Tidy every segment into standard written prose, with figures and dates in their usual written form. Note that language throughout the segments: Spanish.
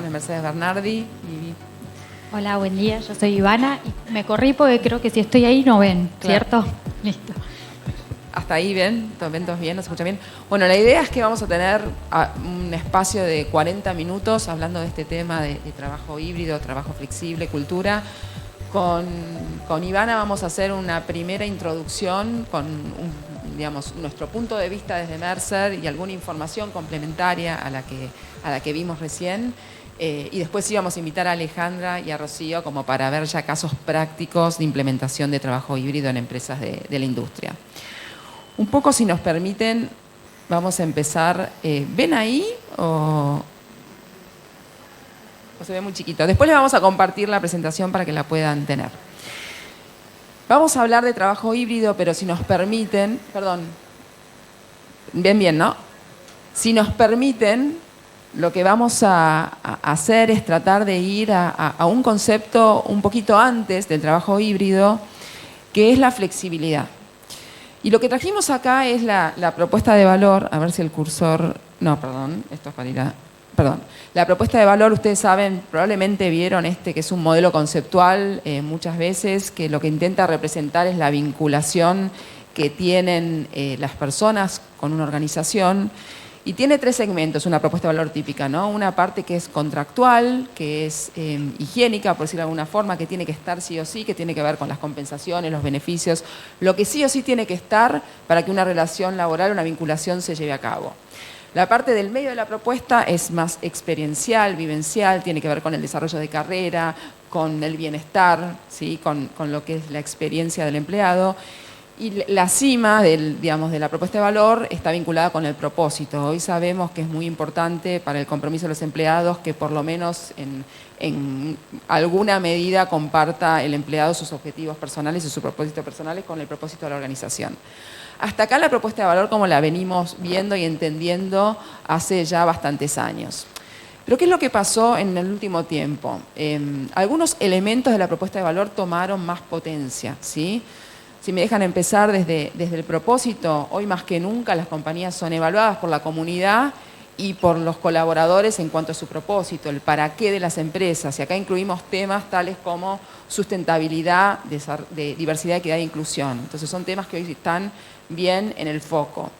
nombre es Mercedes Bernardi. Hola, buen día, yo soy Ivana y me corrí porque creo que si estoy ahí no ven, Claro. ¿cierto? Listo. Hasta ahí ven, todos bien, nos escuchan bien. Bueno, la idea es que vamos a tener un espacio de 40 minutos hablando de este tema de trabajo híbrido, trabajo flexible, cultura. Con Ivana vamos a hacer una primera introducción con nuestro punto de vista desde Mercer y alguna información complementaria a la que vimos recién. Y después sí vamos a invitar a Alejandra y a Rocío como para ver ya casos prácticos de implementación de trabajo híbrido en empresas de la industria. Un poco, si nos permiten, vamos a empezar. ¿Ven ahí o se ve muy chiquito? Después les vamos a compartir la presentación para que la puedan tener. Vamos a hablar de trabajo híbrido, pero si nos permiten, perdón, ven bien, ¿no? Si nos permiten, lo que vamos a hacer es tratar de ir a un concepto un poquito antes del trabajo híbrido, que es la flexibilidad. Y lo que trajimos acá es la propuesta de valor, a ver si el cursor, no, perdón, esto es para ir a, perdón. La propuesta de valor, ustedes saben, probablemente vieron que es un modelo conceptual muchas veces, que lo que intenta representar es la vinculación que tienen las personas con una organización. Y tiene tres segmentos, una propuesta de valor típica, ¿no? Una parte que es contractual, que es higiénica, por decirlo de alguna forma, que tiene que estar sí o sí, que tiene que ver con las compensaciones, los beneficios, lo que sí o sí tiene que estar para que una relación laboral, una vinculación se lleve a cabo. La parte del medio de la propuesta es más experiencial, vivencial, tiene que ver con el desarrollo de carrera, con el bienestar, ¿sí? con lo que es la experiencia del empleado. Y la cima de la propuesta de valor está vinculada con el propósito. Hoy sabemos que es muy importante para el compromiso de los empleados que por lo menos en alguna medida comparta el empleado sus objetivos personales y sus propósitos personales con el propósito de la organización. Hasta acá la propuesta de valor como la venimos viendo y entendiendo hace ya bastantes años. Pero ¿qué es lo que pasó en el último tiempo? Algunos elementos de la propuesta de valor tomaron más potencia, ¿sí? Si me dejan empezar desde el propósito, hoy más que nunca las compañías son evaluadas por la comunidad y por los colaboradores en cuanto a su propósito, el para qué de las empresas. Y acá incluimos temas tales como sustentabilidad, de diversidad, equidad e inclusión. Entonces son temas que hoy están bien en el foco.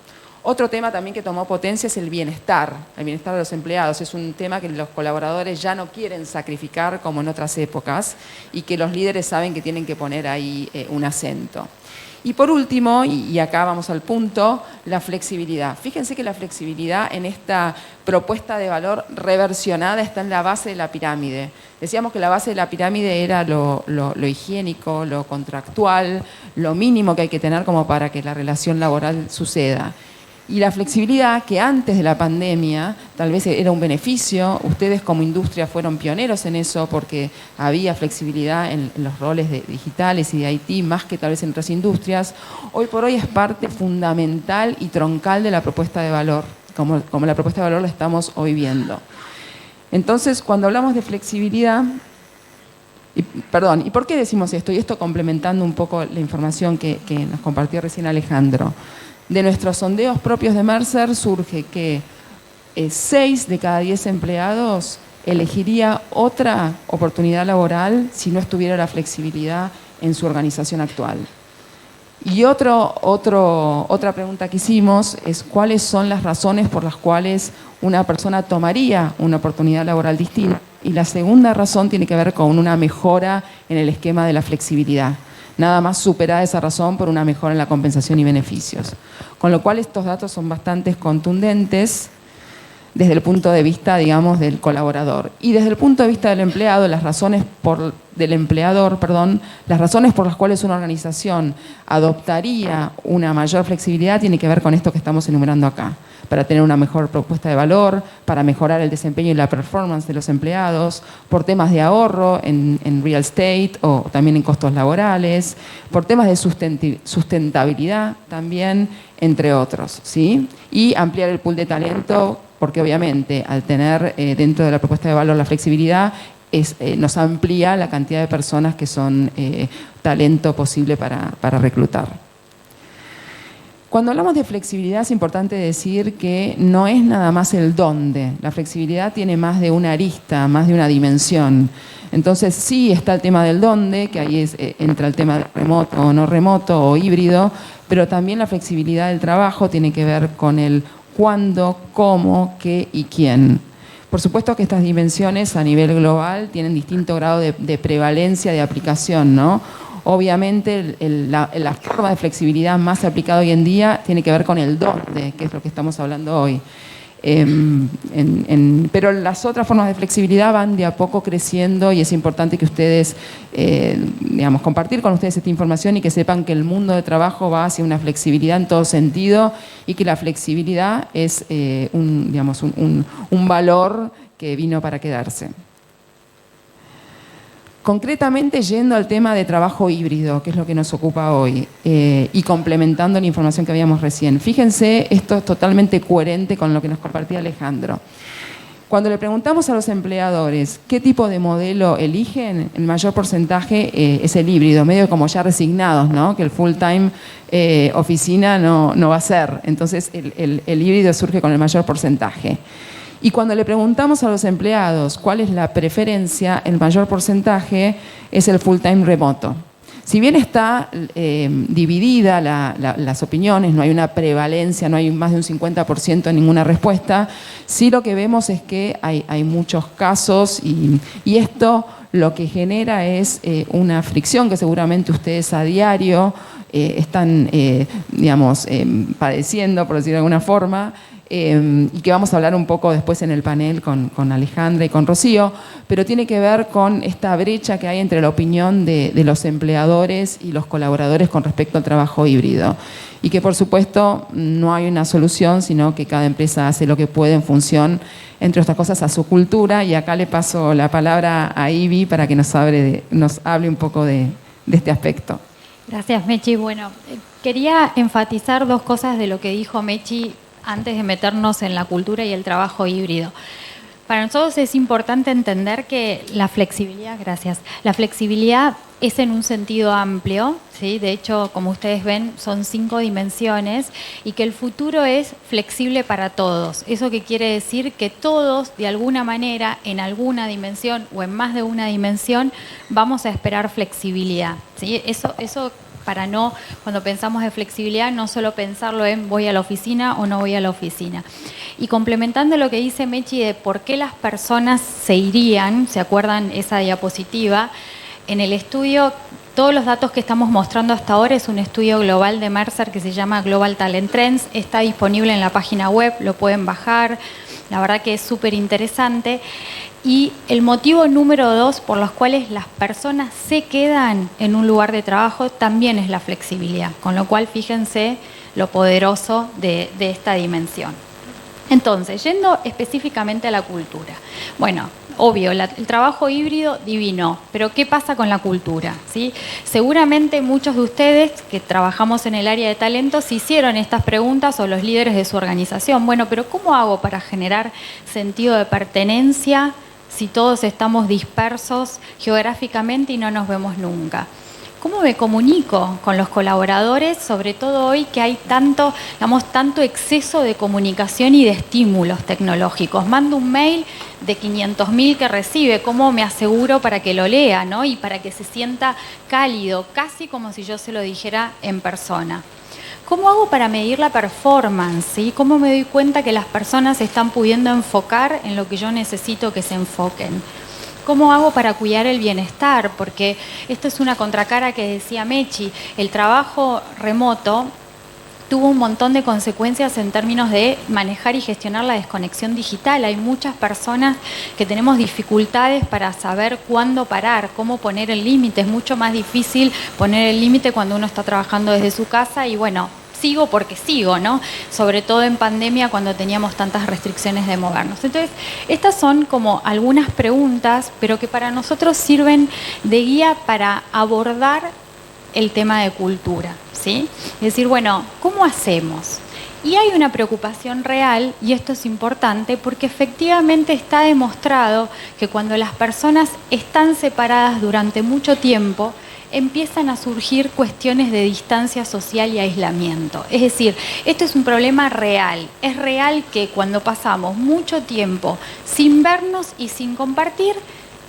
Otro tema también que tomó potencia es el bienestar de los empleados. Es un tema que los colaboradores ya no quieren sacrificar como en otras épocas y que los líderes saben que tienen que poner ahí un acento. Y por último, y acá vamos al punto, la flexibilidad. Fíjense que la flexibilidad en esta propuesta de valor reversionada está en la base de la pirámide. Decíamos que la base de la pirámide era lo higiénico, lo contractual, lo mínimo que hay que tener como para que la relación laboral suceda. Y la flexibilidad, que antes de la pandemia tal vez era un beneficio, ustedes como industria fueron pioneros en eso porque había flexibilidad en los roles digitales y de IT, más que tal vez en otras industrias, hoy por hoy es parte fundamental y troncal de la propuesta de valor, como la propuesta de valor la estamos hoy viendo. Entonces, cuando hablamos de flexibilidad, ¿y por qué decimos esto? Y esto complementando un poco la información que nos compartió recién Alejandro. De nuestros sondeos propios de Mercer surge que 6 de cada 10 empleados elegiría otra oportunidad laboral si no estuviera la flexibilidad en su organización actual. Y otra pregunta que hicimos es cuáles son las razones por las cuales una persona tomaría una oportunidad laboral distinta. Y la segunda razón tiene que ver con una mejora en el esquema de la flexibilidad. Nada más superada esa razón por una mejora en la compensación y beneficios. Con lo cual estos datos son bastante contundentes desde el punto de vista, digamos, del colaborador. Y desde el punto de vista del empleado, las razones por las cuales una organización adoptaría una mayor flexibilidad tiene que ver con esto que estamos enumerando acá. Para tener una mejor propuesta de valor, para mejorar el desempeño y la performance de los empleados, por temas de ahorro en real estate o también en costos laborales, por temas de sustentabilidad también, entre otros, ¿sí? Y ampliar el pool de talento, porque obviamente al tener dentro de la propuesta de valor la flexibilidad, nos amplía la cantidad de personas que son talento posible para reclutar. Cuando hablamos de flexibilidad es importante decir que no es nada más el dónde. La flexibilidad tiene más de una arista, más de una dimensión. Entonces sí está el tema del dónde, que ahí entra el tema de remoto o no remoto o híbrido, pero también la flexibilidad del trabajo tiene que ver con el cuándo, cómo, qué y quién. Por supuesto que estas dimensiones a nivel global tienen distinto grado de prevalencia de aplicación, ¿no? Obviamente la forma de flexibilidad más aplicada hoy en día tiene que ver con el dónde, que es lo que estamos hablando hoy. Pero las otras formas de flexibilidad van de a poco creciendo y es importante que ustedes, compartir con ustedes esta información y que sepan que el mundo de trabajo va hacia una flexibilidad en todo sentido y que la flexibilidad es un valor que vino para quedarse. Concretamente, yendo al tema de trabajo híbrido, que es lo que nos ocupa hoy, y complementando la información que habíamos recién. Fíjense, esto es totalmente coherente con lo que nos compartía Alejandro. Cuando le preguntamos a los empleadores qué tipo de modelo eligen, el mayor porcentaje es el híbrido, medio como ya resignados, ¿no? Que el full-time oficina no va a ser. Entonces, el híbrido surge con el mayor porcentaje. Y cuando le preguntamos a los empleados cuál es la preferencia, el mayor porcentaje es el full-time remoto. Si bien está dividida las opiniones, no hay una prevalencia, no hay más de un 50% en ninguna respuesta, sí lo que vemos es que hay muchos casos y esto lo que genera es una fricción que seguramente ustedes a diario están, padeciendo, por decirlo de alguna forma, y que vamos a hablar un poco después en el panel con Alejandra y con Rocío, pero tiene que ver con esta brecha que hay entre la opinión de los empleadores y los colaboradores con respecto al trabajo híbrido. Y que por supuesto no hay una solución, sino que cada empresa hace lo que puede en función, entre otras cosas, a su cultura. Y acá le paso la palabra a Ivy para que nos hable un poco de este aspecto. Gracias, Mechi. Bueno, quería enfatizar dos cosas de lo que dijo Mechi antes de meternos en la cultura y el trabajo híbrido. Para nosotros es importante entender que la flexibilidad es en un sentido amplio, ¿sí? De hecho, como ustedes ven, son 5 dimensiones y que el futuro es flexible para todos. ¿Eso qué quiere decir? Que todos, de alguna manera, en alguna dimensión o en más de una dimensión, vamos a esperar flexibilidad, ¿sí? Eso para no, cuando pensamos de flexibilidad, no solo pensarlo en voy a la oficina o no voy a la oficina. Y complementando lo que dice Mechi de por qué las personas se irían, ¿se acuerdan esa diapositiva? En el estudio, todos los datos que estamos mostrando hasta ahora es un estudio global de Mercer que se llama Global Talent Trends, está disponible en la página web, lo pueden bajar, la verdad que es súper interesante. Y el motivo número 2 por los cuales las personas se quedan en un lugar de trabajo también es la flexibilidad, con lo cual fíjense lo poderoso de esta dimensión. Entonces, yendo específicamente a la cultura. Bueno, obvio, el trabajo híbrido divino, pero ¿qué pasa con la cultura? ¿Sí? Seguramente muchos de ustedes que trabajamos en el área de talentos se hicieron estas preguntas o los líderes de su organización. Bueno, pero ¿cómo hago para generar sentido de pertenencia si todos estamos dispersos geográficamente y no nos vemos nunca? ¿Cómo me comunico con los colaboradores, sobre todo hoy que hay tanto exceso de comunicación y de estímulos tecnológicos? Mando un mail de 500.000 que recibe, ¿cómo me aseguro para que lo lea, ¿no? Y para que se sienta cálido, casi como si yo se lo dijera en persona? ¿Cómo hago para medir la performance? ¿Sí? ¿Cómo me doy cuenta que las personas están pudiendo enfocar en lo que yo necesito que se enfoquen? ¿Cómo hago para cuidar el bienestar? Porque esto es una contracara que decía Mechi, el trabajo remoto tuvo un montón de consecuencias en términos de manejar y gestionar la desconexión digital. Hay muchas personas que tenemos dificultades para saber cuándo parar, cómo poner el límite. Es mucho más difícil poner el límite cuando uno está trabajando desde su casa y bueno, sigo porque sigo, ¿no? Sobre todo en pandemia cuando teníamos tantas restricciones de movernos. Entonces, estas son como algunas preguntas, pero que para nosotros sirven de guía para abordar el tema de cultura, ¿sí? Es decir, bueno, ¿cómo hacemos? Y hay una preocupación real, y esto es importante, porque efectivamente está demostrado que cuando las personas están separadas durante mucho tiempo, empiezan a surgir cuestiones de distancia social y aislamiento. Es decir, esto es un problema real. Es real que cuando pasamos mucho tiempo sin vernos y sin compartir,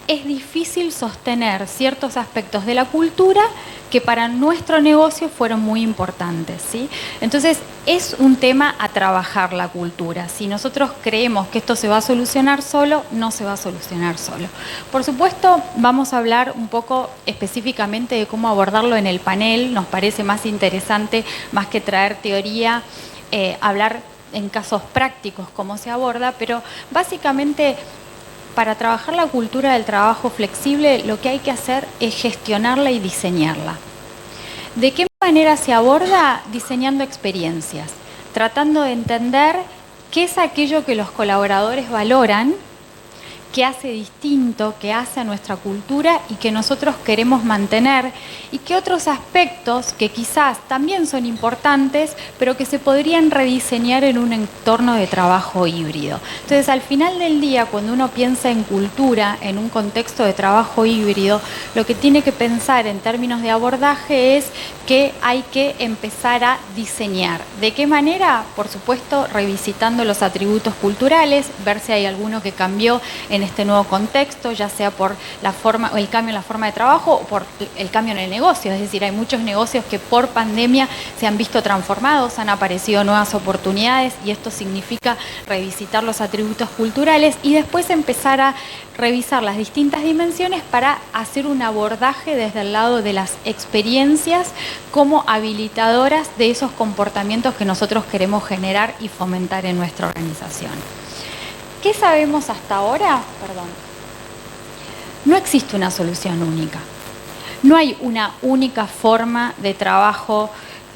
es difícil sostener ciertos aspectos de la cultura que para nuestro negocio fueron muy importantes, ¿sí? Entonces, es un tema a trabajar la cultura. Si nosotros creemos que esto se va a solucionar solo, no se va a solucionar solo. Por supuesto, vamos a hablar un poco específicamente de cómo abordarlo en el panel. Nos parece más interesante, más que traer teoría, hablar en casos prácticos cómo se aborda, pero básicamente para trabajar la cultura del trabajo flexible, lo que hay que hacer es gestionarla y diseñarla. ¿De qué manera se aborda? Diseñando experiencias, tratando de entender qué es aquello que los colaboradores valoran, qué hace distinto, qué hace a nuestra cultura y que nosotros queremos mantener, y qué otros aspectos que quizás también son importantes, pero que se podrían rediseñar en un entorno de trabajo híbrido. Entonces, al final del día, cuando uno piensa en cultura, en un contexto de trabajo híbrido, lo que tiene que pensar en términos de abordaje es que hay que empezar a diseñar. ¿De qué manera? Por supuesto, revisitando los atributos culturales, ver si hay alguno que cambió en este nuevo contexto, ya sea por la forma, el cambio en la forma de trabajo o por el cambio en el negocio. Es decir, hay muchos negocios que por pandemia se han visto transformados, han aparecido nuevas oportunidades, y esto significa revisitar los atributos culturales y después empezar a revisar las distintas dimensiones para hacer un abordaje desde el lado de las experiencias como habilitadoras de esos comportamientos que nosotros queremos generar y fomentar en nuestra organización. ¿Qué sabemos hasta ahora? No existe una solución única. No hay una única forma de trabajo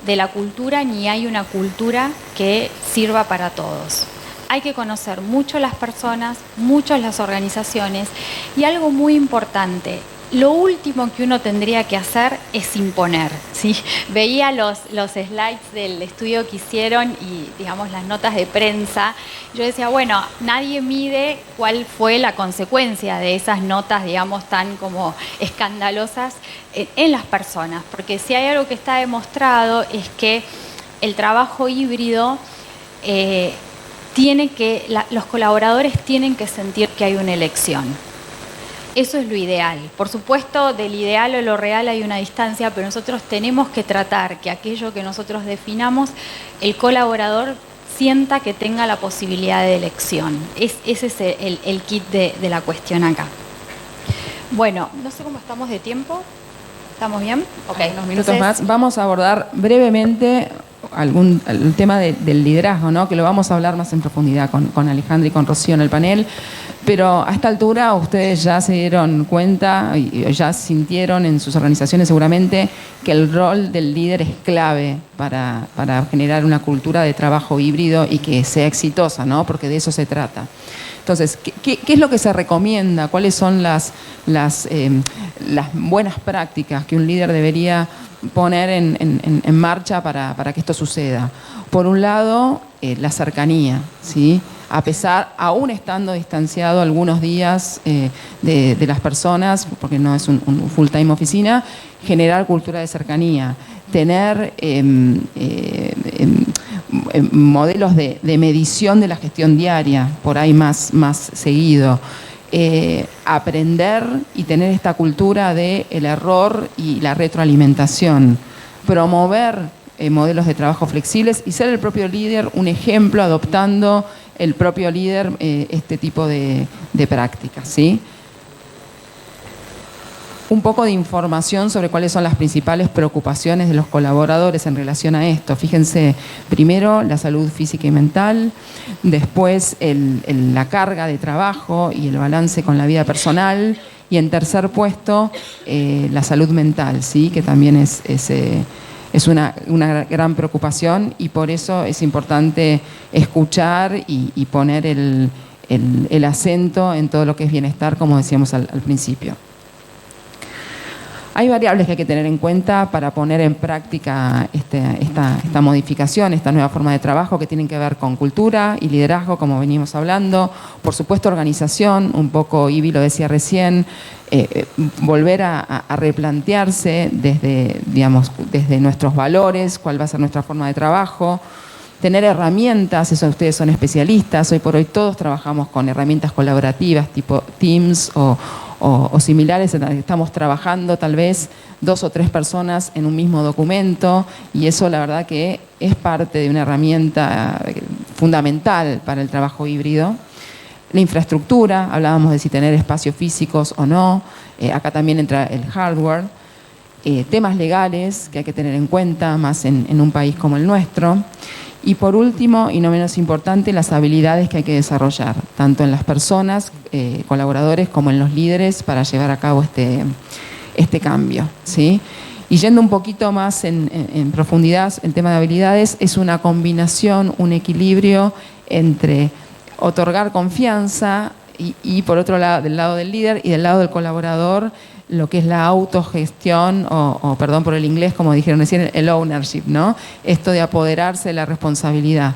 de la cultura, ni hay una cultura que sirva para todos. Hay que conocer mucho las personas, mucho las organizaciones, y algo muy importante, lo último que uno tendría que hacer es imponer, ¿sí? Veía los slides del estudio que hicieron y, digamos, las notas de prensa. Yo decía, bueno, nadie mide cuál fue la consecuencia de esas notas, digamos, tan como escandalosas en las personas. Porque si hay algo que está demostrado es que el trabajo híbrido los colaboradores tienen que sentir que hay una elección. Eso es lo ideal. Por supuesto, del ideal o lo real hay una distancia, pero nosotros tenemos que tratar que aquello que nosotros definamos, el colaborador sienta que tenga la posibilidad de elección. Ese es el kit de la cuestión acá. Bueno, no sé cómo estamos de tiempo. ¿Estamos bien? Ok, unos minutos más. Vamos a abordar brevemente el tema del liderazgo, ¿no? Que lo vamos a hablar más en profundidad con Alejandra y con Rocío en el panel. Pero a esta altura ustedes ya se dieron cuenta y ya sintieron en sus organizaciones seguramente que el rol del líder es clave para generar una cultura de trabajo híbrido y que sea exitosa, ¿no? Porque de eso se trata. Entonces, ¿qué es lo que se recomienda? ¿Cuáles son las buenas prácticas que un líder debería poner en marcha para que esto suceda? Por un lado, la cercanía, ¿sí? Aún estando distanciado algunos días de las personas, porque no es un full-time oficina, generar cultura de cercanía, tener modelos de medición de la gestión diaria, por ahí más seguido, aprender y tener esta cultura del error y la retroalimentación, promover modelos de trabajo flexibles y ser el propio líder un ejemplo, adoptando el propio líder este tipo de prácticas, ¿sí? Un poco de información sobre cuáles son las principales preocupaciones de los colaboradores en relación a esto. Fíjense, primero la salud física y mental, después la carga de trabajo y el balance con la vida personal, y en tercer puesto la salud mental, ¿sí? Que también es una gran preocupación, y por eso es importante escuchar y poner el acento en todo lo que es bienestar, como decíamos al principio. Hay variables que hay que tener en cuenta para poner en práctica esta modificación, esta nueva forma de trabajo, que tienen que ver con cultura y liderazgo, como venimos hablando. Por supuesto, organización, un poco Ivi lo decía recién, volver a replantearse desde nuestros valores, cuál va a ser nuestra forma de trabajo. Tener herramientas, eso ustedes son especialistas, hoy por hoy todos trabajamos con herramientas colaborativas tipo Teams o similares, en las que estamos trabajando tal vez 2 o 3 personas en un mismo documento, y eso la verdad que es parte de una herramienta fundamental para el trabajo híbrido. La infraestructura, hablábamos de si tener espacios físicos o no, acá también entra el hardware. Temas legales que hay que tener en cuenta, más en un país como el nuestro. Y por último, y no menos importante, las habilidades que hay que desarrollar, tanto en las personas, colaboradores, como en los líderes, para llevar a cabo este cambio, ¿sí? Y yendo un poquito más en profundidad, el tema de habilidades es una combinación, un equilibrio entre otorgar confianza y por otro lado, del lado del líder y del lado del colaborador, lo que es la autogestión, o perdón por el inglés, como dijeron recién, el ownership, ¿no? Esto de apoderarse de la responsabilidad.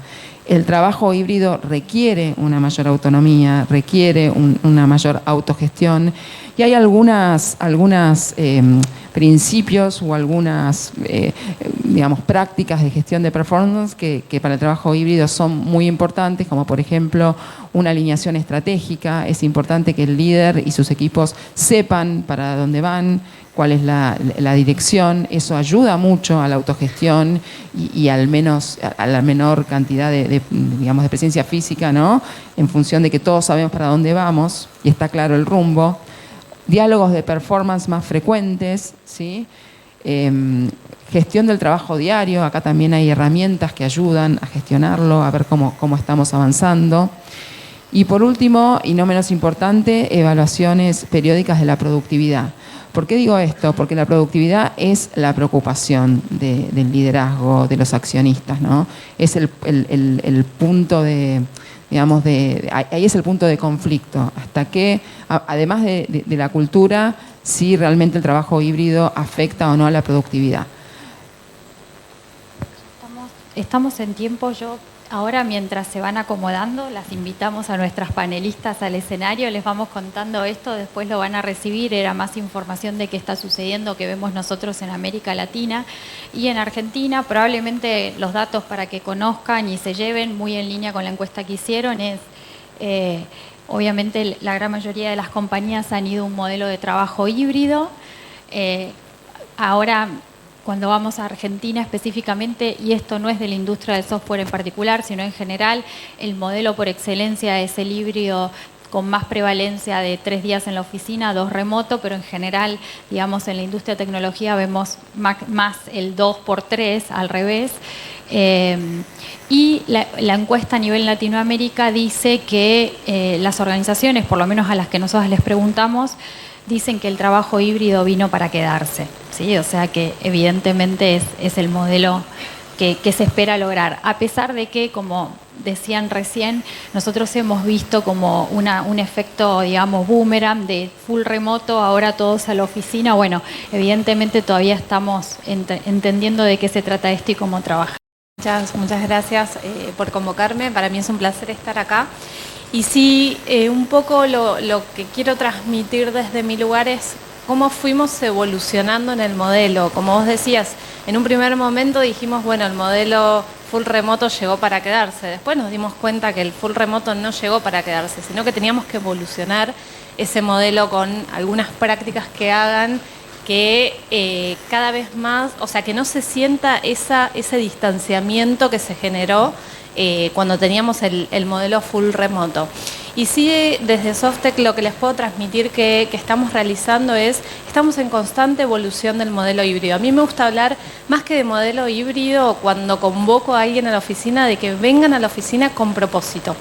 El trabajo híbrido requiere una mayor autonomía, requiere una mayor autogestión, y hay algunas principios o algunas prácticas de gestión de performance que para el trabajo híbrido son muy importantes, como por ejemplo una alineación estratégica. Es importante que el líder y sus equipos sepan para dónde van, cuál es la dirección. Eso ayuda mucho a la autogestión y al menos a la menor cantidad de presencia física, ¿no? En función de que todos sabemos para dónde vamos y está claro el rumbo. Diálogos de performance más frecuentes, ¿sí? Gestión del trabajo diario. Acá también hay herramientas que ayudan a gestionarlo, a ver cómo estamos avanzando. Y por último, y no menos importante, evaluaciones periódicas de la productividad. ¿Por qué digo esto? Porque la productividad es la preocupación del liderazgo, de los accionistas, ¿no? Es el punto ahí es el punto de conflicto. Hasta que, además de la cultura, si realmente el trabajo híbrido afecta o no a la productividad. Estamos en tiempo. Ahora, mientras se van acomodando, las invitamos a nuestras panelistas al escenario, les vamos contando esto, después lo van a recibir. Era más información de qué está sucediendo que vemos nosotros en América Latina y en Argentina. Probablemente los datos para que conozcan y se lleven, muy en línea con la encuesta que hicieron, es obviamente la gran mayoría de las compañías han ido a un modelo de trabajo híbrido. Ahora, cuando vamos a Argentina específicamente, y esto no es de la industria del software en particular, sino en general, el modelo por excelencia es el híbrido con más prevalencia de 3 días en la oficina, 2 remoto, pero en general, digamos, en la industria de tecnología vemos más el 2x3, al revés. Y la encuesta a nivel Latinoamérica dice que las organizaciones, por lo menos a las que nosotros les preguntamos, dicen que el trabajo híbrido vino para quedarse, ¿sí? O sea que evidentemente es el modelo que se espera lograr, a pesar de que, como decían recién, nosotros hemos visto como un efecto, digamos, boomerang de full remoto, ahora todos a la oficina. Bueno, evidentemente todavía estamos entendiendo de qué se trata esto y cómo trabajar. Muchas gracias por convocarme. Para mí es un placer estar acá. Y sí, un poco lo que quiero transmitir desde mi lugar es cómo fuimos evolucionando en el modelo. Como vos decías, en un primer momento dijimos, bueno, el modelo full remoto llegó para quedarse. Después nos dimos cuenta que el full remoto no llegó para quedarse, sino que teníamos que evolucionar ese modelo con algunas prácticas que hagan que cada vez más, o sea, que no se sienta ese distanciamiento que se generó cuando teníamos el modelo full remoto. Y sí, desde Softec lo que les puedo transmitir que estamos realizando estamos en constante evolución del modelo híbrido. A mí me gusta hablar más que de modelo híbrido cuando convoco a alguien a la oficina, de que vengan a la oficina con propósito,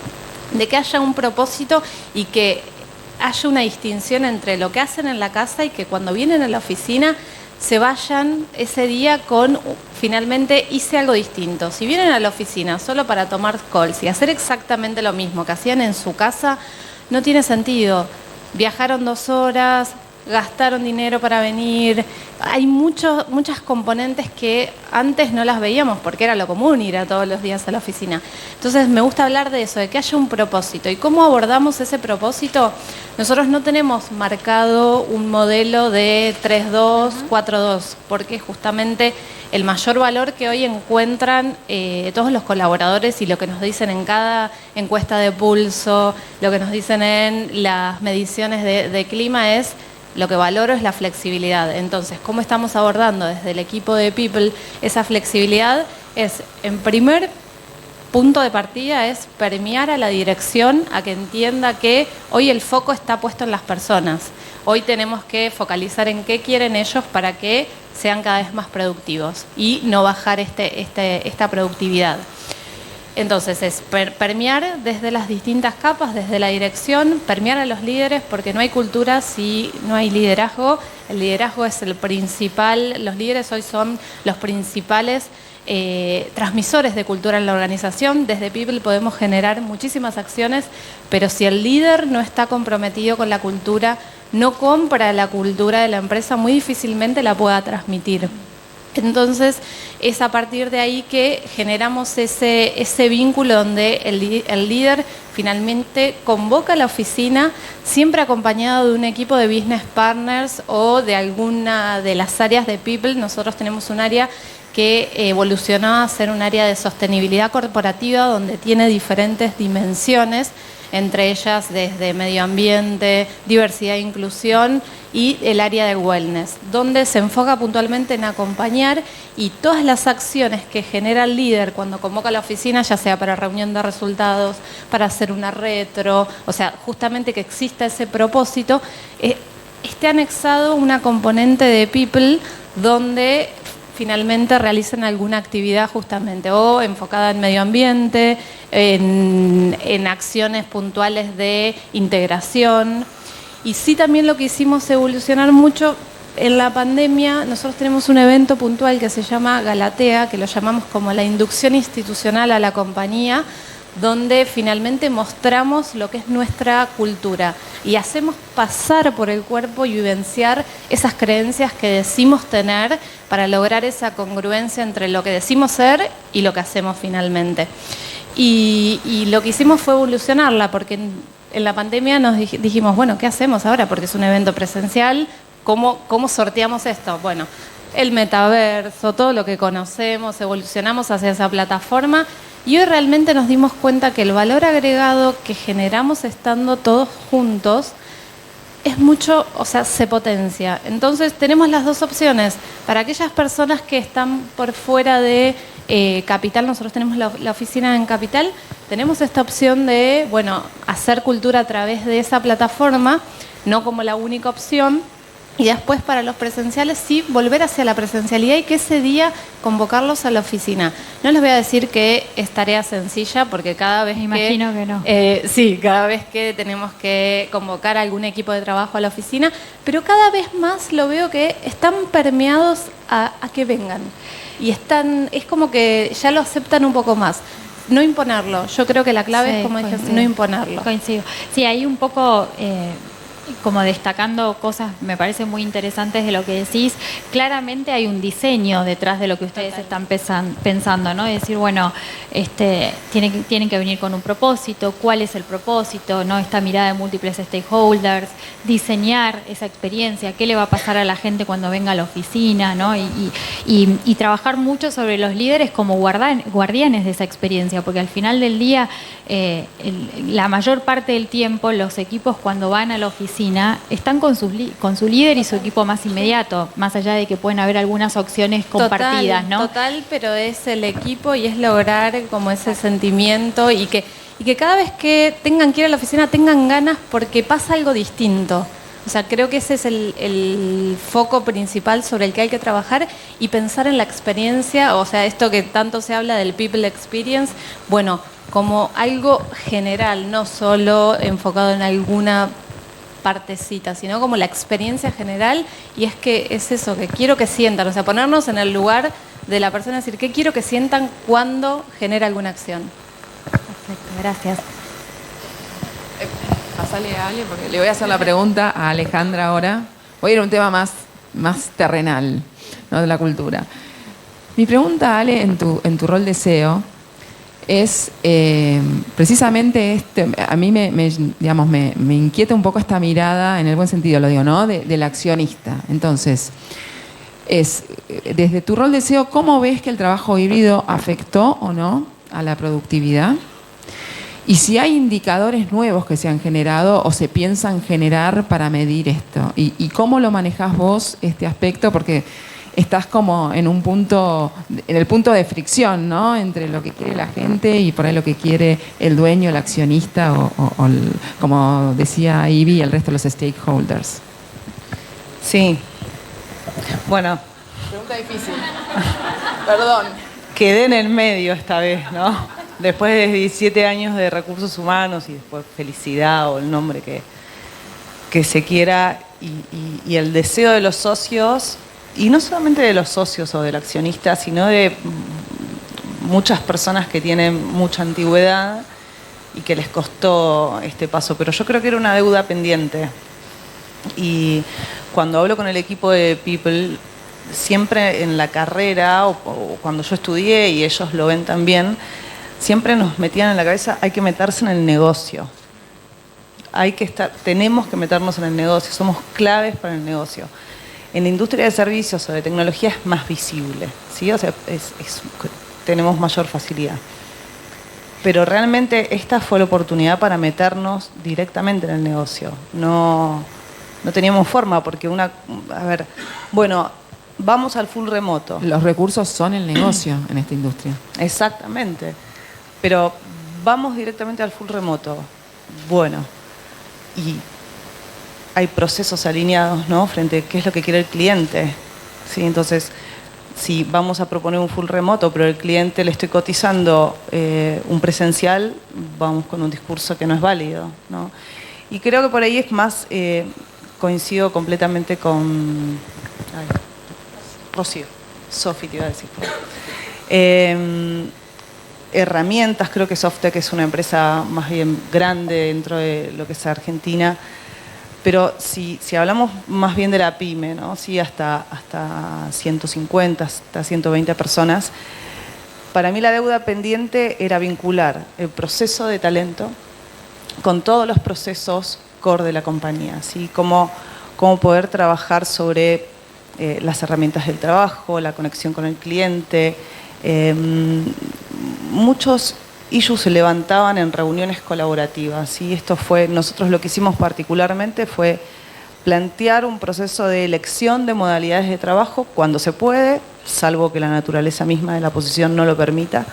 de que haya un propósito y que haya una distinción entre lo que hacen en la casa y que cuando vienen a la oficina se vayan ese día con, finalmente hice algo distinto. Si vienen a la oficina solo para tomar calls y hacer exactamente lo mismo que hacían en su casa, no tiene sentido. Viajaron 2 horas, gastaron dinero para venir. Hay muchas componentes que antes no las veíamos porque era lo común ir a todos los días a la oficina. Entonces me gusta hablar de eso, de que haya un propósito. ¿Y cómo abordamos ese propósito? Nosotros no tenemos marcado un modelo de 3-2, 4-2, porque justamente el mayor valor que hoy encuentran todos los colaboradores y lo que nos dicen en cada encuesta de pulso, lo que nos dicen en las mediciones de clima es: lo que valoro es la flexibilidad. Entonces, ¿cómo estamos abordando desde el equipo de People esa flexibilidad? Es, en primer punto de partida, es permear a la dirección a que entienda que hoy el foco está puesto en las personas. Hoy tenemos que focalizar en qué quieren ellos para que sean cada vez más productivos y no bajar esta productividad. Entonces es permear desde las distintas capas, desde la dirección, permear a los líderes, porque no hay cultura si no hay liderazgo. El liderazgo es el principal, los líderes hoy son los principales transmisores de cultura en la organización. Desde People podemos generar muchísimas acciones, pero si el líder no está comprometido con la cultura, no compra la cultura de la empresa, muy difícilmente la pueda transmitir. Entonces, es a partir de ahí que generamos ese vínculo donde el líder finalmente convoca a la oficina, siempre acompañado de un equipo de business partners o de alguna de las áreas de People. Nosotros tenemos un área que evolucionó a ser un área de sostenibilidad corporativa donde tiene diferentes dimensiones, entre ellas desde medio ambiente, diversidad e inclusión y el área de wellness, donde se enfoca puntualmente en acompañar y todas las acciones que genera el líder cuando convoca a la oficina, ya sea para reunión de resultados, para hacer una retro, o sea, justamente que exista ese propósito, esté anexado una componente de People donde finalmente realicen alguna actividad justamente o enfocada en medio ambiente, en acciones puntuales de integración. Y sí, también lo que hicimos evolucionar mucho en la pandemia, nosotros tenemos un evento puntual que se llama Galatea, que lo llamamos como la inducción institucional a la compañía, donde finalmente mostramos lo que es nuestra cultura y hacemos pasar por el cuerpo y vivenciar esas creencias que decimos tener para lograr esa congruencia entre lo que decimos ser y lo que hacemos finalmente. Y lo que hicimos fue evolucionarla, porque en la pandemia nos dijimos, bueno, ¿qué hacemos ahora? Porque es un evento presencial, ¿cómo sorteamos esto? Bueno, el metaverso, todo lo que conocemos, evolucionamos hacia esa plataforma. Y hoy realmente nos dimos cuenta que el valor agregado que generamos estando todos juntos es mucho, o sea, se potencia. Entonces tenemos las dos opciones. Para aquellas personas que están por fuera de Capital, nosotros tenemos la oficina en Capital, tenemos esta opción de, bueno, hacer cultura a través de esa plataforma, no como la única opción. Y después para los presenciales sí, volver hacia la presencialidad y que ese día convocarlos a la oficina. No les voy a decir que es tarea sencilla porque cada vez imagino que no. Sí, cada vez que tenemos que convocar a algún equipo de trabajo a la oficina, pero cada vez más lo veo que están permeados a que vengan. Y es como que ya lo aceptan un poco más. No imponerlo. Yo creo que la clave es, como dije, no imponerlo. Coincido. Sí, hay un poco... como destacando cosas, me parece muy interesantes de lo que decís. Claramente hay un diseño detrás de lo que ustedes están pensando, ¿no? Es decir, bueno, tienen que venir con un propósito, cuál es el propósito, ¿no? Esta mirada de múltiples stakeholders, diseñar esa experiencia, qué le va a pasar a la gente cuando venga a la oficina, ¿no? Y trabajar mucho sobre los líderes como guardianes de esa experiencia, porque al final del día, la mayor parte del tiempo, los equipos cuando van a la oficina están con su líder y su equipo más inmediato, más allá de que pueden haber algunas opciones compartidas, ¿no? Total, pero es el equipo y es lograr como ese sentimiento y que cada vez que tengan que ir a la oficina tengan ganas porque pasa algo distinto. O sea, creo que ese es el foco principal sobre el que hay que trabajar y pensar en la experiencia, o sea, esto que tanto se habla del people experience, bueno, como algo general, no solo enfocado en alguna partecita, sino como la experiencia general, y es que es eso, que quiero que sientan, o sea, ponernos en el lugar de la persona, decir, ¿qué quiero que sientan cuando genera alguna acción? Perfecto, gracias. Pasale a Ale, porque le voy a hacer la pregunta a Alejandra ahora. Voy a ir a un tema más terrenal, ¿no? De la cultura. Mi pregunta, Ale, en tu rol de CEO, es precisamente a mí me inquieta un poco esta mirada, en el buen sentido lo digo, ¿no? Del accionista. Entonces, desde tu rol de CEO, ¿cómo ves que el trabajo híbrido afectó o no a la productividad? Y si hay indicadores nuevos que se han generado o se piensan generar para medir esto. ¿Y cómo lo manejás vos este aspecto? Porque estás como en el punto de fricción, ¿no? Entre lo que quiere la gente y por ahí lo que quiere el dueño, el accionista como decía Ivy, el resto de los stakeholders. Sí. Bueno. Pregunta difícil. Perdón. Quedé en el medio esta vez, ¿no? Después de 17 años de recursos humanos y después felicidad o el nombre que se quiera y el deseo de los socios, y no solamente de los socios o del accionista, sino de muchas personas que tienen mucha antigüedad y que les costó este paso. Pero yo creo que era una deuda pendiente. Y cuando hablo con el equipo de People, siempre en la carrera o cuando yo estudié, y ellos lo ven también, siempre nos metían en la cabeza, hay que meterse en el negocio. Tenemos que meternos en el negocio, somos claves para el negocio. En la industria de servicios o de tecnología es más visible, ¿sí? O sea, tenemos mayor facilidad. Pero realmente esta fue la oportunidad para meternos directamente en el negocio. No teníamos forma porque vamos al full remoto. Los recursos son el negocio en esta industria. Exactamente. Pero vamos directamente al full remoto. Bueno, y hay procesos alineados, ¿no? Frente a qué es lo que quiere el cliente. ¿Sí? Entonces, si vamos a proponer un full remoto, pero el cliente le estoy cotizando un presencial, vamos con un discurso que no es válido, ¿no? Y creo que por ahí es más, coincido completamente con Rocío, Sofi te iba a decir. Herramientas, creo que Softec es una empresa más bien grande dentro de lo que es Argentina. Pero si hablamos más bien de la pyme, ¿no? Sí, hasta 150, hasta 120 personas, para mí la deuda pendiente era vincular el proceso de talento con todos los procesos core de la compañía, ¿sí? Cómo poder trabajar sobre las herramientas del trabajo, la conexión con el cliente. Muchos issues se levantaban en reuniones colaborativas, ¿sí? Nosotros lo que hicimos particularmente fue plantear un proceso de elección de modalidades de trabajo cuando se puede, salvo que la naturaleza misma de la posición no lo permita.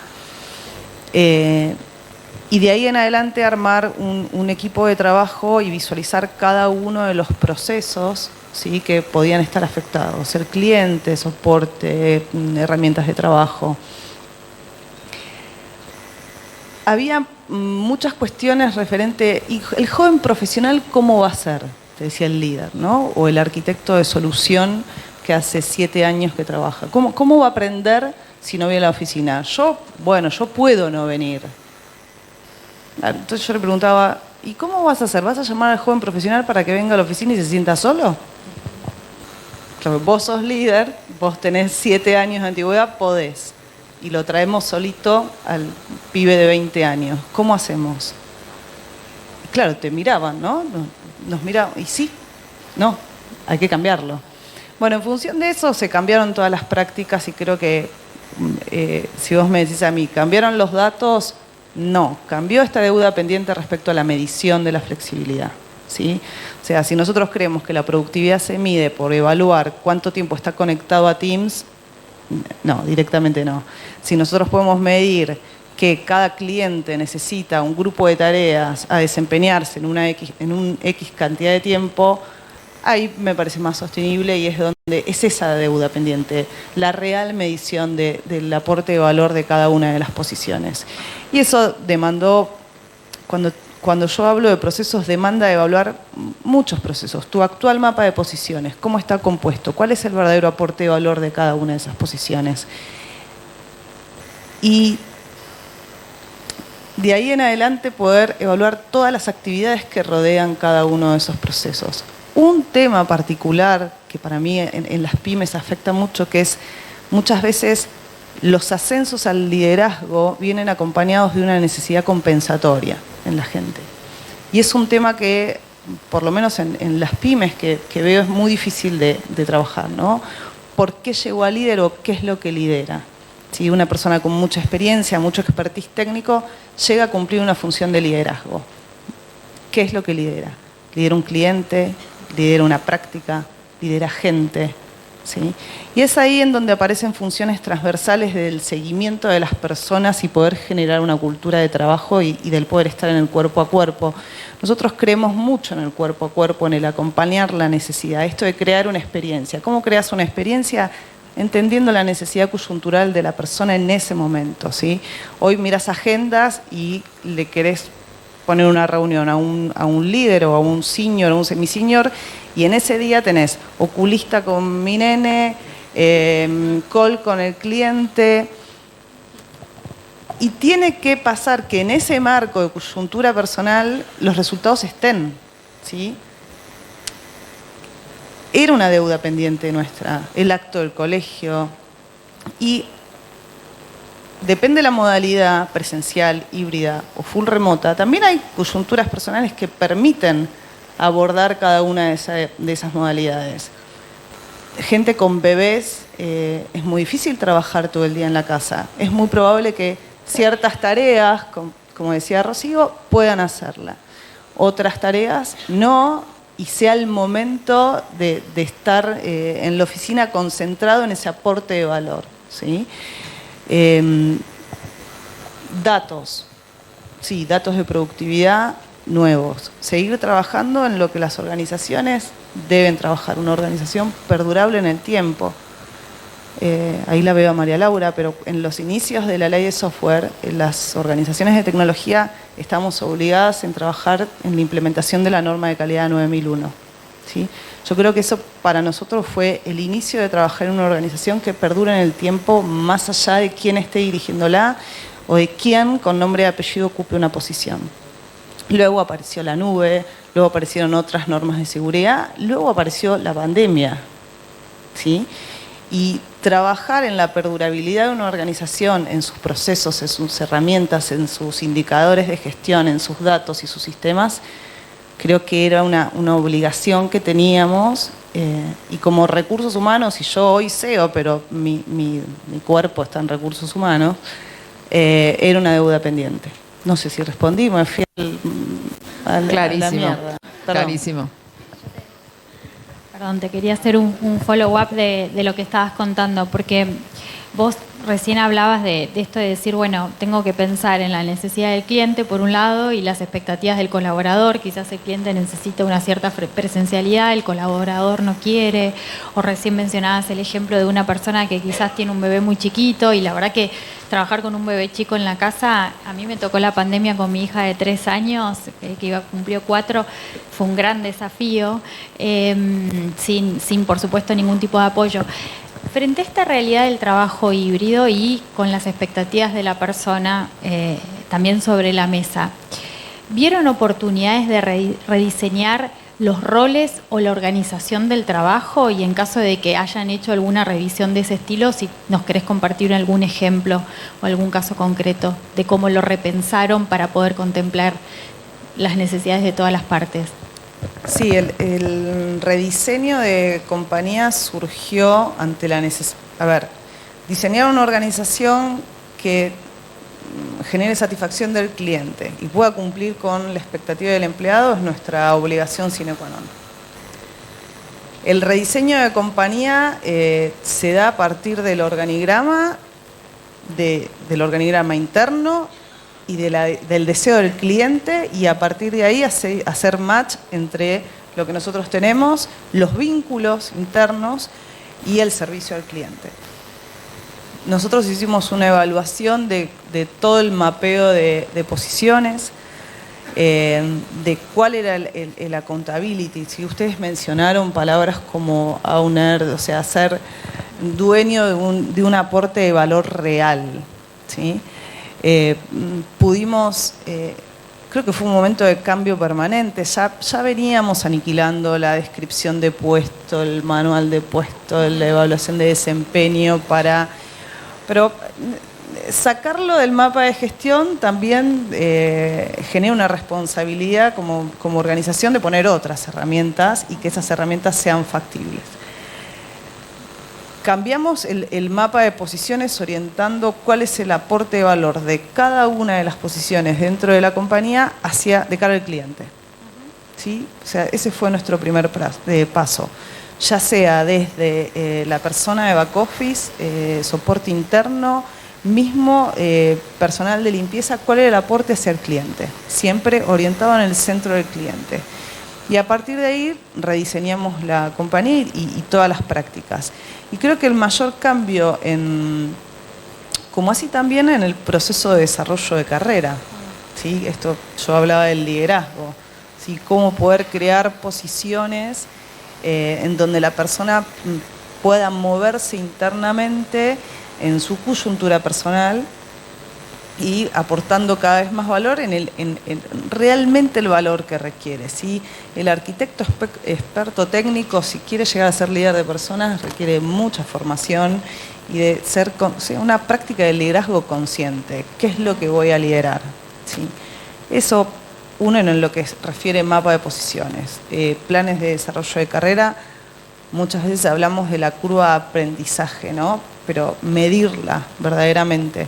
Y de ahí en adelante armar un equipo de trabajo y visualizar cada uno de los procesos, ¿sí? Que podían estar afectados, el cliente, soporte, herramientas de trabajo. Había muchas cuestiones referentes, y el joven profesional, ¿cómo va a ser? Te decía el líder, ¿no? O el arquitecto de solución que hace 7 años que trabaja. ¿Cómo va a aprender si no viene a la oficina? Yo puedo no venir. Entonces yo le preguntaba, ¿y cómo vas a hacer? ¿Vas a llamar al joven profesional para que venga a la oficina y se sienta solo? Claro, vos sos líder, vos tenés 7 años de antigüedad, podés. Y lo traemos solito al pibe de 20 años. ¿Cómo hacemos? Y claro, te miraban, ¿no? Nos miraban, y sí, no, hay que cambiarlo. Bueno, en función de eso se cambiaron todas las prácticas y creo que, si vos me decís a mí, ¿cambiaron los datos? No, cambió esta deuda pendiente respecto a la medición de la flexibilidad, ¿sí? O sea, si nosotros creemos que la productividad se mide por evaluar cuánto tiempo está conectado a Teams, no, directamente no. Si nosotros podemos medir que cada cliente necesita un grupo de tareas a desempeñarse en un X cantidad de tiempo, ahí me parece más sostenible y es donde es esa deuda pendiente, la real medición del aporte de valor de cada una de las posiciones. Y eso demandó, cuando yo hablo de procesos, demanda de evaluar muchos procesos. Tu actual mapa de posiciones, ¿cómo está compuesto? ¿Cuál es el verdadero aporte de valor de cada una de esas posiciones? Y de ahí en adelante poder evaluar todas las actividades que rodean cada uno de esos procesos. un tema particular que para mí en las pymes afecta mucho, que es muchas veces los ascensos al liderazgo vienen acompañados de una necesidad compensatoria en la gente. Y es un tema que, por lo menos en las pymes que veo, es muy difícil de trabajar, ¿no? ¿Por qué llegó a líder o qué es lo que lidera? Si una persona con mucha experiencia, mucho expertise técnico, llega a cumplir una función de liderazgo. ¿Qué es lo que lidera? Lidera un cliente, lidera una práctica, lidera gente, ¿sí? Y es ahí en donde aparecen funciones transversales del seguimiento de las personas y poder generar una cultura de trabajo y del poder estar en el cuerpo a cuerpo. Nosotros creemos mucho en el cuerpo a cuerpo, en el acompañar la necesidad, esto de crear una experiencia. ¿Cómo creas una experiencia? Entendiendo la necesidad coyuntural de la persona en ese momento, ¿sí? Hoy miras agendas y le querés poner una reunión a un líder o a un senior o un semisenior, y en ese día tenés oculista con mi nene, call con el cliente, y tiene que pasar que en ese marco de coyuntura personal los resultados estén, ¿sí? Era una deuda pendiente nuestra, el acto del colegio, y depende de la modalidad presencial, híbrida o full remota, también hay coyunturas personales que permiten abordar cada una de esas modalidades. Gente con bebés, es muy difícil trabajar todo el día en la casa. Es muy probable que ciertas tareas, como decía Rocío, puedan hacerla. Otras tareas no, y sea el momento de estar en la oficina concentrado en ese aporte de valor, ¿sí? Datos, sí, datos de productividad nuevos. Seguir trabajando en lo que las organizaciones deben trabajar, una organización perdurable en el tiempo. Ahí la veo a María Laura, pero en los inicios de la ley de software, las organizaciones de tecnología estamos obligadas en trabajar en la implementación de la norma de calidad 9001, ¿sí? Yo creo que eso para nosotros fue el inicio de trabajar en una organización que perdura en el tiempo, más allá de quién esté dirigiéndola o de quién con nombre y apellido ocupe una posición. Luego apareció la nube, luego aparecieron otras normas de seguridad, luego apareció la pandemia, ¿sí? Y trabajar en la perdurabilidad de una organización, en sus procesos, en sus herramientas, en sus indicadores de gestión, en sus datos y sus sistemas, creo que era una obligación que teníamos, y como recursos humanos, y yo hoy CEO, pero mi cuerpo está en recursos humanos, era una deuda pendiente. No sé si respondí, me fui a la mierda. Clarísimo. Perdón, te quería hacer un follow-up de lo que estabas contando, porque vos recién hablabas de esto de decir, bueno, tengo que pensar en la necesidad del cliente, por un lado, y las expectativas del colaborador. Quizás el cliente necesita una cierta presencialidad, el colaborador no quiere, o recién mencionabas el ejemplo de una persona que quizás tiene un bebé muy chiquito, y la verdad que trabajar con un bebé chico en la casa, a mí me tocó la pandemia con mi hija de 3 años, que cumplió 4, fue un gran desafío, sin por supuesto ningún tipo de apoyo. Frente a esta realidad del trabajo híbrido y con las expectativas de la persona también sobre la mesa, ¿vieron oportunidades de rediseñar los roles o la organización del trabajo? Y en caso de que hayan hecho alguna revisión de ese estilo, si nos querés compartir algún ejemplo o algún caso concreto de cómo lo repensaron para poder contemplar las necesidades de todas las partes. Sí, el rediseño de compañías surgió ante la necesidad. A ver, diseñar una organización que genere satisfacción del cliente y pueda cumplir con la expectativa del empleado es nuestra obligación sine qua non. El rediseño de compañía se da a partir del organigrama, del organigrama interno y del deseo del cliente, y a partir de ahí hacer match entre lo que nosotros tenemos, los vínculos internos y el servicio al cliente. Nosotros hicimos una evaluación de todo el mapeo de posiciones, de cuál era el accountability. Si ustedes mencionaron palabras como owner, o sea, ser dueño de un aporte de valor real, ¿sí? Pudimos creo que fue un momento de cambio permanente. Ya veníamos aniquilando la descripción de puesto, el manual de puesto, la evaluación de desempeño pero sacarlo del mapa de gestión también genera una responsabilidad como organización de poner otras herramientas y que esas herramientas sean factibles. Cambiamos el mapa de posiciones orientando cuál es el aporte de valor de cada una de las posiciones dentro de la compañía de cara al cliente. ¿Sí? O sea, ese fue nuestro primer paso. Ya sea desde la persona de back office, soporte interno, mismo personal de limpieza, cuál era el aporte hacia el cliente. Siempre orientado en el centro del cliente. Y a partir de ahí rediseñamos la compañía y todas las prácticas. Y creo que el mayor cambio, como así también en el proceso de desarrollo de carrera, ¿sí? Esto yo hablaba del liderazgo, ¿sí? Cómo poder crear posiciones en donde la persona pueda moverse internamente en su coyuntura personal y aportando cada vez más valor en realmente el valor que requiere. ¿Sí? El arquitecto experto técnico, si quiere llegar a ser líder de personas, requiere mucha formación y de ser una práctica de liderazgo consciente. ¿Qué es lo que voy a liderar? ¿Sí? Eso, uno en lo que refiere mapa de posiciones. Planes de desarrollo de carrera, muchas veces hablamos de la curva de aprendizaje, ¿no? Pero medirla verdaderamente.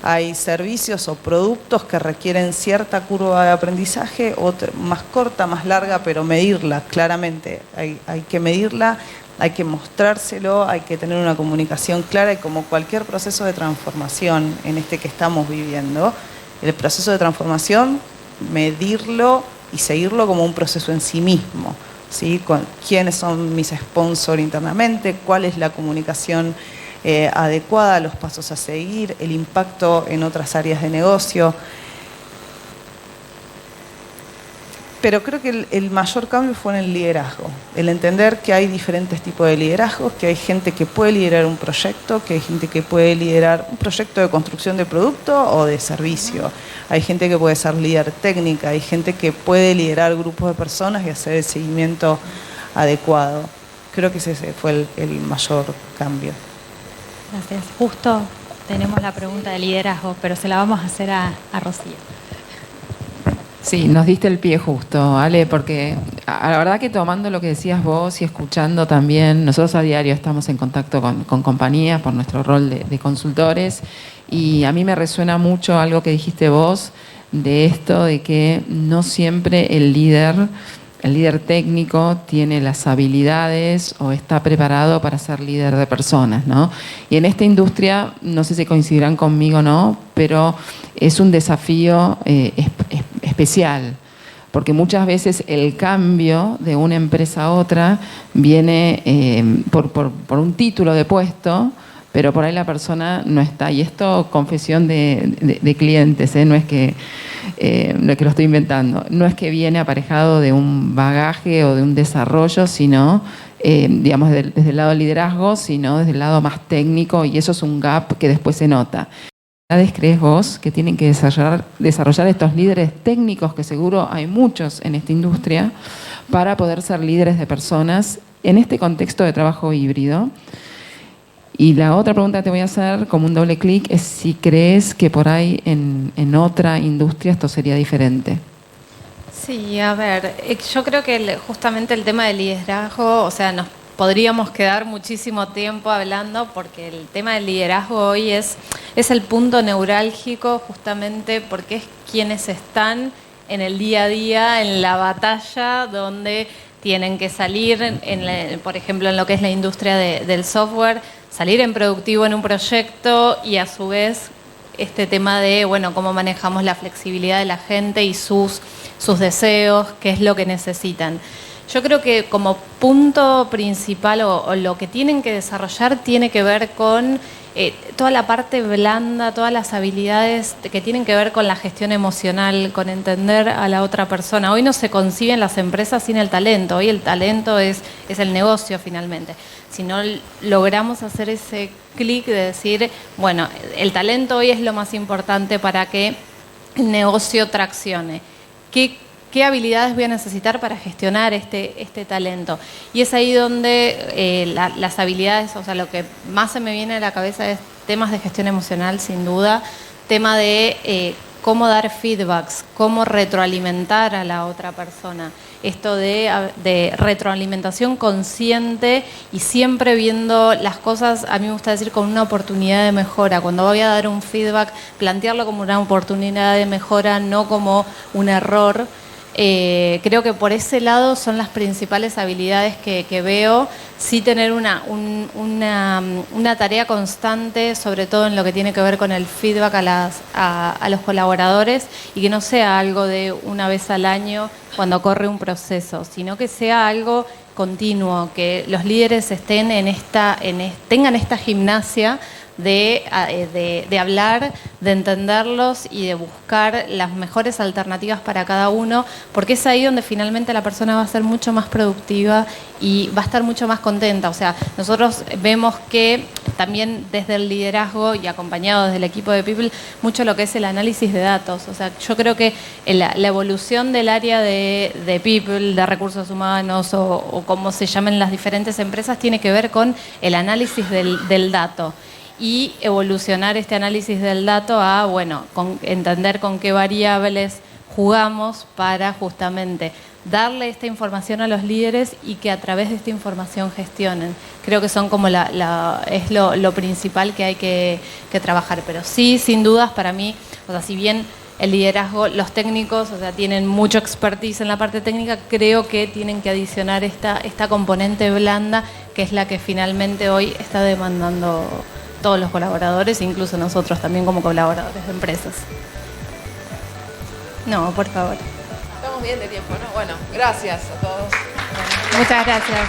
Hay servicios o productos que requieren cierta curva de aprendizaje, otra más corta, más larga, pero medirla claramente. Hay que medirla, hay que mostrárselo, hay que tener una comunicación clara y como cualquier proceso de transformación en este que estamos viviendo, el proceso de transformación, medirlo y seguirlo como un proceso en sí mismo. ¿Sí? Con quiénes son mis sponsors internamente, cuál es la comunicación adecuada, los pasos a seguir, el impacto en otras áreas de negocio. Pero creo que el mayor cambio fue en el liderazgo, el entender que hay diferentes tipos de liderazgos, que hay gente que puede liderar un proyecto, que hay gente que puede liderar un proyecto de construcción de producto o de servicio, hay gente que puede ser líder técnica, hay gente que puede liderar grupos de personas y hacer el seguimiento adecuado. Creo que ese fue el mayor cambio. Gracias. Justo tenemos la pregunta de liderazgo, pero se la vamos a hacer a Rocío. Sí, nos diste el pie justo, Ale, porque la verdad que tomando lo que decías vos y escuchando también, nosotros a diario estamos en contacto con compañías por nuestro rol de consultores y a mí me resuena mucho algo que dijiste vos de esto de que no siempre el líder técnico tiene las habilidades o está preparado para ser líder de personas, ¿no? Y en esta industria, no sé si coincidirán conmigo o no, pero es un desafío especial, porque muchas veces el cambio de una empresa a otra viene por un título de puesto, pero por ahí la persona no está. Y esto, confesión de clientes, no es que lo estoy inventando, no es que viene aparejado de un bagaje o de un desarrollo, sino, digamos, desde el lado del liderazgo, sino desde el lado más técnico, y eso es un gap que después se nota. ¿Qué edades crees vos que tienen que desarrollar estos líderes técnicos, que seguro hay muchos en esta industria, para poder ser líderes de personas en este contexto de trabajo híbrido? Y la otra pregunta que te voy a hacer, como un doble clic, es si crees que por ahí en otra industria esto sería diferente. Sí, a ver, yo creo que justamente el tema del liderazgo, o sea, nos podríamos quedar muchísimo tiempo hablando porque el tema del liderazgo hoy es el punto neurálgico justamente porque es quienes están en el día a día, en la batalla donde tienen que salir, por ejemplo, en lo que es la industria del software, salir en productivo en un proyecto y a su vez este tema de, bueno, cómo manejamos la flexibilidad de la gente y sus deseos, qué es lo que necesitan. Yo creo que como punto principal o lo que tienen que desarrollar tiene que ver con toda la parte blanda, todas las habilidades que tienen que ver con la gestión emocional, con entender a la otra persona. Hoy no se conciben las empresas sin el talento, hoy el talento es el negocio finalmente. Si no logramos hacer ese clic de decir, bueno, el talento hoy es lo más importante para que el negocio traccione. qué habilidades voy a necesitar para gestionar este talento. Y es ahí donde las habilidades, o sea, lo que más se me viene a la cabeza es temas de gestión emocional, sin duda, tema de cómo dar feedbacks, cómo retroalimentar a la otra persona. Esto de retroalimentación consciente y siempre viendo las cosas, a mí me gusta decir, con una oportunidad de mejora. Cuando voy a dar un feedback, plantearlo como una oportunidad de mejora, no como un error. Creo que por ese lado son las principales habilidades que veo. Sí, tener una tarea constante, sobre todo en lo que tiene que ver con el feedback a los colaboradores, y que no sea algo de una vez al año cuando corre un proceso, sino que sea algo continuo, que los líderes estén tengan esta gimnasia de hablar, de entenderlos y de buscar las mejores alternativas para cada uno, porque es ahí donde finalmente la persona va a ser mucho más productiva y va a estar mucho más contenta. O sea, nosotros vemos que también desde el liderazgo y acompañado desde el equipo de People, mucho lo que es el análisis de datos. O sea, yo creo que la evolución del área de People, de recursos humanos o como se llamen las diferentes empresas, tiene que ver con el análisis del dato. Y evolucionar este análisis del dato a, entender con qué variables jugamos para justamente darle esta información a los líderes y que a través de esta información gestionen. Creo que son como es lo principal que hay que trabajar. Pero sí, sin dudas, para mí, o sea, si bien el liderazgo, los técnicos, o sea, tienen mucho expertise en la parte técnica, creo que tienen que adicionar esta componente blanda, que es la que finalmente hoy está demandando todos los colaboradores, incluso nosotros también como colaboradores de empresas. No, por favor. Estamos bien de tiempo, ¿no? Bueno, gracias a todos. Muchas gracias.